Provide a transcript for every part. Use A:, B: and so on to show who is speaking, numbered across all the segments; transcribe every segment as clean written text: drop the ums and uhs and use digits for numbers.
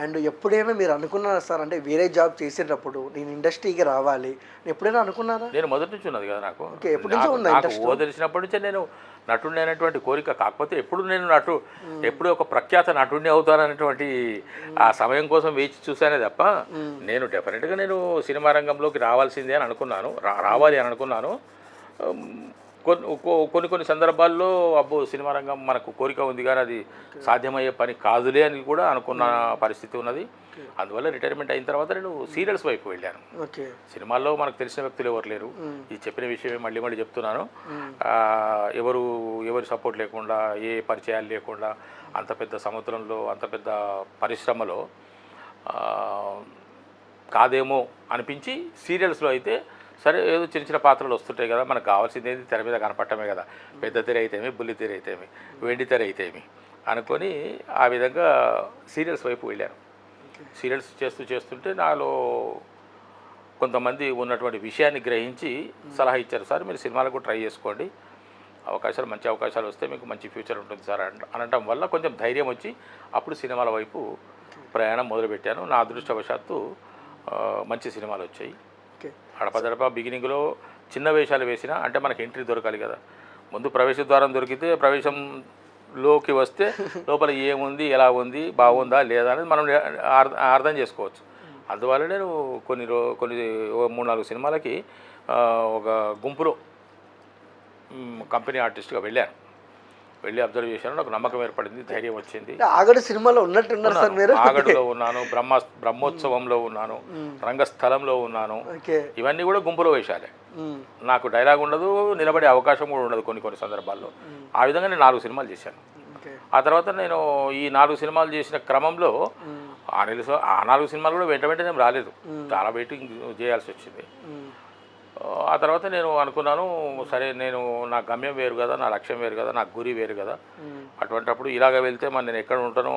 A: And ఎప్పుడైనా మీరు అనుకున్నారా సార్, అంటే వేరే జాబ్ చేసేటప్పుడు నేను ఇండస్ట్రీకి రావాలి ఎప్పుడైనా అనుకున్నారా?
B: నేను మొదటి నుంచి ఉన్నది కదా నాకు.
A: ఓకే, ఎప్పటి నుంచో ఉందా
B: నాకు
A: ఇంట్రెస్ట్?
B: తెలిసినప్పటి నుంచే నేను నటుడిని అనేటువంటి కోరిక. కాకపోతే ఎప్పుడు నేను ఎప్పుడు ఒక ప్రఖ్యాత నటుడిని అవుతాననేటువంటి ఆ సమయం కోసం వేచి చూశానే తప్ప నేను డెఫినెట్గా నేను సినిమా రంగంలోకి రావాల్సిందే అని అనుకున్నాను, రావాలి అని అనుకున్నాను. కొన్ని సందర్భాల్లో అబ్బో సినిమా రంగం మనకు కోరిక ఉంది కానీ అది సాధ్యమయ్యే పని కాదులే అని కూడా అనుకున్న పరిస్థితి ఉన్నది. అందువల్ల రిటైర్మెంట్ అయిన తర్వాత నేను సీరియల్స్ వైపు వెళ్ళాను. సినిమాల్లో మనకు తెలిసిన వ్యక్తులు ఎవరు లేరు, ఈ చెప్పిన విషయమే మళ్ళీ మళ్ళీ చెప్తున్నాను. ఎవరి సపోర్ట్ లేకుండా, ఏ పరిచయాలు లేకుండా, అంత పెద్ద సముద్రంలో, అంత పెద్ద పరిశ్రమలో కాదేమో అనిపించి సీరియల్స్లో అయితే సరే ఏదో చిన్న చిన్న పాత్రలు వస్తుంటాయి కదా, మనకు కావాల్సింది ఏంటి, తెర మీద కనపడటమే కదా, పెద్ద తెర అయితేమి, బుల్లి తెర అయితేమి, వెండి తెర అయితేమి అనుకొని ఆ విధంగా సీరియల్స్ వైపు వెళ్ళాను. సీరియల్స్ చేస్తుంటే నాలో కొంతమంది ఉన్నటువంటి విషయాన్ని గ్రహించి సలహా ఇచ్చారు, సార్ మీరు సినిమాలకు ట్రై చేసుకోండి, మంచి అవకాశాలు వస్తే మీకు మంచి ఫ్యూచర్ ఉంటుంది సార్ అనటం వల్ల కొంచెం ధైర్యం వచ్చి అప్పుడు సినిమాల వైపు ప్రయాణం మొదలుపెట్టాను. నా అదృష్టవశాత్తు మంచి సినిమాలు వచ్చాయి. అడపదడప బిగినింగ్లో చిన్న వేషాలు వేసినా, అంటే మనకి ఎంట్రీ దొరకాలి కదా, ముందు ప్రవేశ ద్వారం దొరికితే ప్రవేశంలోకి వస్తే లోపల ఏముంది, ఎలా ఉంది, బాగుందా లేదా అనేది మనం అర్థం చేసుకోవచ్చు. అందువల్ల నేను కొన్ని 3-4 సినిమాలకి ఒక గుంపులో కంపెనీ ఆర్టిస్ట్గా వెళ్ళి అబ్జర్వ్ చేశాను. నాకు నమ్మకం ఏర్పడింది, ధైర్యం వచ్చింది.
A: ఆగడు సినిమాలో ఉన్నట్టున్నారు సార్ మీరు?
B: ఆగడులో ఉన్నాను, బ్రహ్మోత్సవంలో ఉన్నాను, రంగస్థలంలో ఉన్నాను. ఇవన్నీ కూడా గుంపులో వేశాలే. నాకు డైలాగ్ ఉండదు, నిలబడే అవకాశం కూడా ఉండదు కొన్ని సందర్భాల్లో. ఆ విధంగా నేను 4 సినిమాలు చేశాను. ఆ తర్వాత నేను ఈ 4 సినిమాలు చేసిన క్రమంలో ఆ 4 సినిమాలు కూడా వెంటనే నేను రాలేదు, చాలా వెయిటింగ్ చేయాల్సి వచ్చింది. ఆ తర్వాత నేను అనుకున్నాను, సరే నా గమ్యం వేరు కదా, నా లక్ష్యం వేరు కదా, నా గురి వేరు కదా, అటువంటప్పుడు ఇలాగ వెళ్తే మరి నేను ఎక్కడ ఉంటానో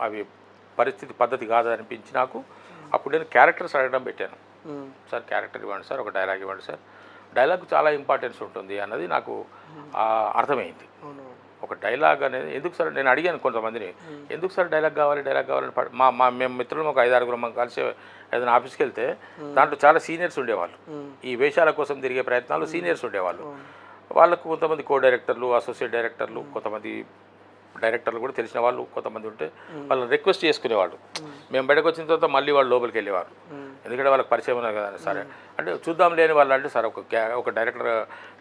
B: అవి పద్ధతి కాదు అనిపించి నాకు అప్పుడు నేను క్యారెక్టర్స్ అడగడం పెట్టాను. సార్ క్యారెక్టర్ ఇవ్వండి సార్, ఒక డైలాగ్ ఇవ్వండి సార్, డైలాగ్ చాలా ఇంపార్టెన్స్ ఉంటుంది అన్నది నాకు అర్థమైంది. ఒక డైలాగ్ అనేది ఎందుకు సార్, నేను అడిగాను కొంతమందిని, ఎందుకు సార్ డైలాగ్ కావాలని మేము మిత్రులు ఒక 5-6 కలిసి ఏదైనా ఆఫీస్కి వెళ్తే దాంట్లో చాలా సీనియర్స్ ఉండేవాళ్ళు, ఈ వేషాల కోసం తిరిగే ప్రయత్నాలు సీనియర్స్ ఉండేవాళ్ళు. వాళ్ళకు కొంతమంది కో డైరెక్టర్లు, అసోసియేట్ డైరెక్టర్లు, కొంతమంది డైరెక్టర్లు కూడా తెలిసిన వాళ్ళు కొంతమంది ఉంటే వాళ్ళని రిక్వెస్ట్ చేసుకునేవాళ్ళు. మేము బయటకు వచ్చిన తర్వాత మళ్ళీ వాళ్ళు లోపలికి వెళ్ళేవారు, ఎందుకంటే వాళ్ళకి పరిచయం ఉన్నారు కదా. సరే అంటే చూద్దాం లేని వాళ్ళు అంటే సార్ ఒక డైరెక్టర్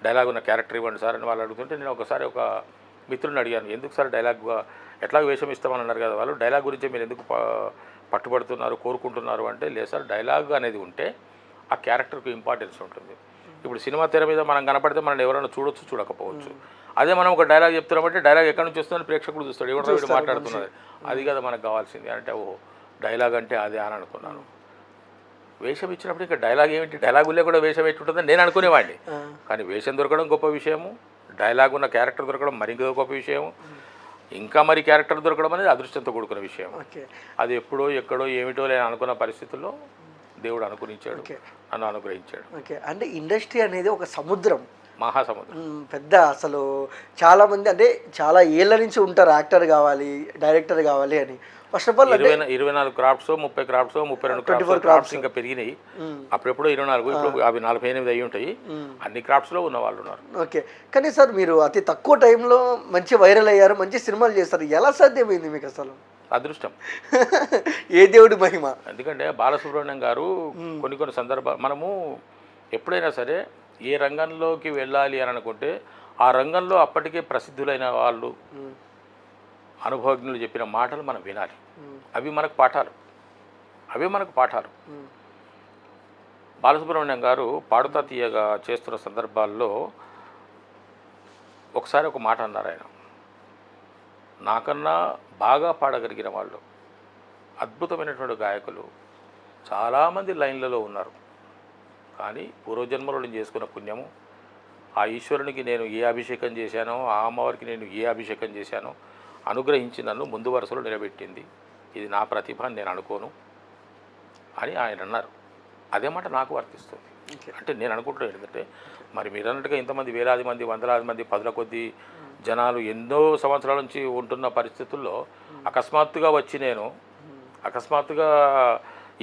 B: డైలాగ్ ఉన్న క్యారెక్టర్ ఇవ్వండి సార్ అని వాళ్ళు అడుగుతుంటే నేను ఒకసారి ఒక మిత్రుని అడిగాను, ఎందుకు సార్ డైలాగ్ ఎట్లా వేషం ఇస్తామని అన్నారు కదా వాళ్ళు, డైలాగ్ గురించి మీరు ఎందుకు పట్టుబడుతున్నారు, కోరుకుంటున్నారు అంటే, లేదు సార్ డైలాగ్ అనేది ఉంటే ఆ క్యారెక్టర్కు ఇంపార్టెన్స్ ఉంటుంది. ఇప్పుడు సినిమా తెర మీద మనం కనపడితే మనం ఎవరైనా చూడొచ్చు, చూడకపోవచ్చు. అదే మనం ఒక డైలాగ్ చెప్తున్నామంటే డైలాగ్ ఎక్కడి నుంచి వస్తుందని ప్రేక్షకుడు చూస్తాడు, ఎవరో వీడు మాట్లాడుతున్నది, అది కదా మనకు కావాల్సింది అంటే, ఓ డైలాగ్ అంటే అదే అని అనుకున్నాను. వేషం ఇచ్చినప్పుడు ఇంకా డైలాగ్ ఏమిటి, డైలాగులే కూడా వేషం ఎట్టుంటుందని నేను అనుకునేవాడిని. కానీ వేషం దొరకడం గొప్ప విషయము, డైలాగ్ ఉన్న క్యారెక్టర్ దొరకడం మరి గొప్ప విషయం, ఇంకా మరి క్యారెక్టర్ దొరకడం అనేది అదృష్టంతో కూడుకున్న విషయం. అది ఎప్పుడో ఎక్కడో ఏమిటో నేను అనుకున్న పరిస్థితుల్లో దేవుడు అనుకునించాడు, నన్ను అనుగ్రహించాడు.
A: అంటే ఇండస్ట్రీ అనేది ఒక సముద్రం,
B: మహాసముద్రం,
A: పెద్ద. అసలు చాలామంది అంటే చాలా ఏళ్ళ నుంచి ఉంటారు యాక్టర్ కావాలి, డైరెక్టర్ కావాలి అని. First of all
B: 24 crafts, 30 crafts, 32 crafts ఇంకా పెరిగినాయి. అప్పుడెప్పుడు 24, ఇప్పుడు అవి 48 అయ్యి ఉంటాయి. అన్ని క్రాఫ్ట్స్లో ఉన్న వాళ్ళు ఉన్నారు.
A: ఓకే, కానీ సార్ మీరు అతి తక్కువ టైంలో మంచి వైరల్ అయ్యారు, మంచి సినిమాలు చేస్తారు, ఎలా సాధ్యమైంది మీకు అసలు?
B: అదృష్టం.
A: ఏ దేవుడి మహిమ.
B: ఎందుకంటే బాలసుబ్రహ్మణ్యం గారు కొన్ని సందర్భాలు మనము ఎప్పుడైనా సరే ఏ రంగంలోకి వెళ్ళాలి అని అనుకుంటే ఆ రంగంలో అప్పటికే ప్రసిద్ధులైన వాళ్ళు, అనుభవజ్ఞులు చెప్పిన మాటలు మనం వినాలి, అవే మనకు పాఠాలు. బాలసుబ్రహ్మణ్యం గారు పాడుతా తీయగా చేస్తున్న సందర్భాల్లో ఒకసారి ఒక మాట అన్నారు ఆయన, నాకన్నా బాగా పాడగలిగిన వాళ్ళు, అద్భుతమైనటువంటి గాయకులు చాలామంది లైన్లలో ఉన్నారు, కానీ పూర్వజన్మలో నేను చేసుకున్న పుణ్యము, ఆ ఈశ్వరునికి నేను ఏ అభిషేకం చేశానో, ఆ అమ్మవారికి నేను ఏ అభిషేకం చేశానో అనుగ్రహించి నన్ను ముందు వరుసలో నిలబెట్టింది, ఇది నా ప్రతిభ అని నేను అనుకోను అని ఆయన అన్నారు. అదే మాట నాకు వర్తిస్తుంది. అంటే నేను అనుకుంటున్నాను ఏంటంటే, మరి మీరు అన్నట్టుగా ఇంతమంది వేలాది మంది, వందలాది మంది, 10ల కొద్దీ జనాలు ఎన్నో సంవత్సరాల నుంచి ఉంటున్న పరిస్థితుల్లో అకస్మాత్తుగా వచ్చి నేను అకస్మాత్తుగా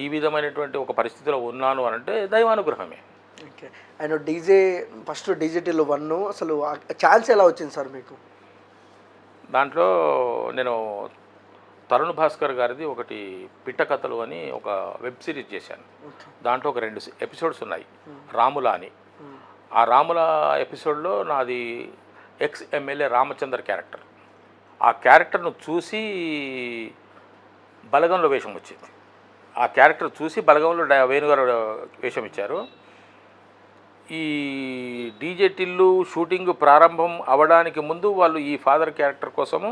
B: ఈ విధమైనటువంటి ఒక పరిస్థితిలో ఉన్నాను అని అంటే దైవానుగ్రహమే.
A: ఓకే. ఆయన డీజే ఫస్ట్ డీజేటీలో 1 అసలు ఛాన్స్ ఎలా వచ్చింది సార్ మీకు?
B: దాంట్లో నేను తరుణ్ భాస్కర్ గారిది ఒకటి పిట్ట కథలు అని ఒక వెబ్ సిరీస్ చేశాను. దాంట్లో ఒక 2 ఎపిసోడ్స్ ఉన్నాయి, రాముల అని. ఆ రాముల ఎపిసోడ్లో నాది ఎక్స్ ఎమ్మెల్యే రామచంద్ర క్యారెక్టర్. ఆ క్యారెక్టర్ను చూసి బలగంలో వేషం వచ్చింది. ఆ క్యారెక్టర్ చూసి బలగంలో వేణుగారు వేషం ఇచ్చారు. ఈ డీజే టిల్లు షూటింగ్ ప్రారంభం అవ్వడానికి ముందు వాళ్ళు ఈ ఫాదర్ క్యారెక్టర్ కోసము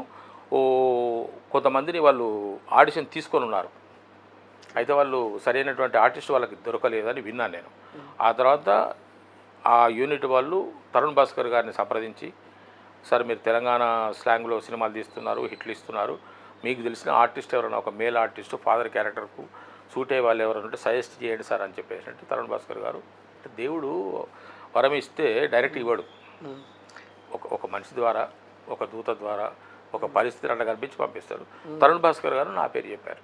B: కొంతమందిని వాళ్ళు ఆడిషన్ తీసుకొని ఉన్నారు. అయితే వాళ్ళు సరైనటువంటి ఆర్టిస్ట్ వాళ్ళకి దొరకలేదని విన్నాను నేను. ఆ తర్వాత ఆ యూనిట్ వాళ్ళు తరుణ్ భాస్కర్ గారిని సంప్రదించి, సార్ మీరు తెలంగాణ స్లాంగ్లో సినిమాలు తీస్తున్నారు, హిట్లు ఇస్తున్నారు, మీకు తెలిసిన ఆర్టిస్ట్ ఎవరైనా ఒక మేల్ ఆర్టిస్టు ఫాదర్ క్యారెక్టర్కు సూట్ అయ్యే వాళ్ళు ఎవరైనా ఉంటే సజెస్ట్ చేయండి సార్ అని చెప్పేసి అంటే తరుణ్ భాస్కర్ గారు, దేవుడు వరం ఇస్తే డైరెక్ట్ ఇవ్వడు, ఒక మనిషి ద్వారా, ఒక దూత ద్వారా, ఒక పరిస్థితి అట్లా కనిపించి పంపిస్తారు. తరుణ్ భాస్కర్ గారు నా పేరు చెప్పారు.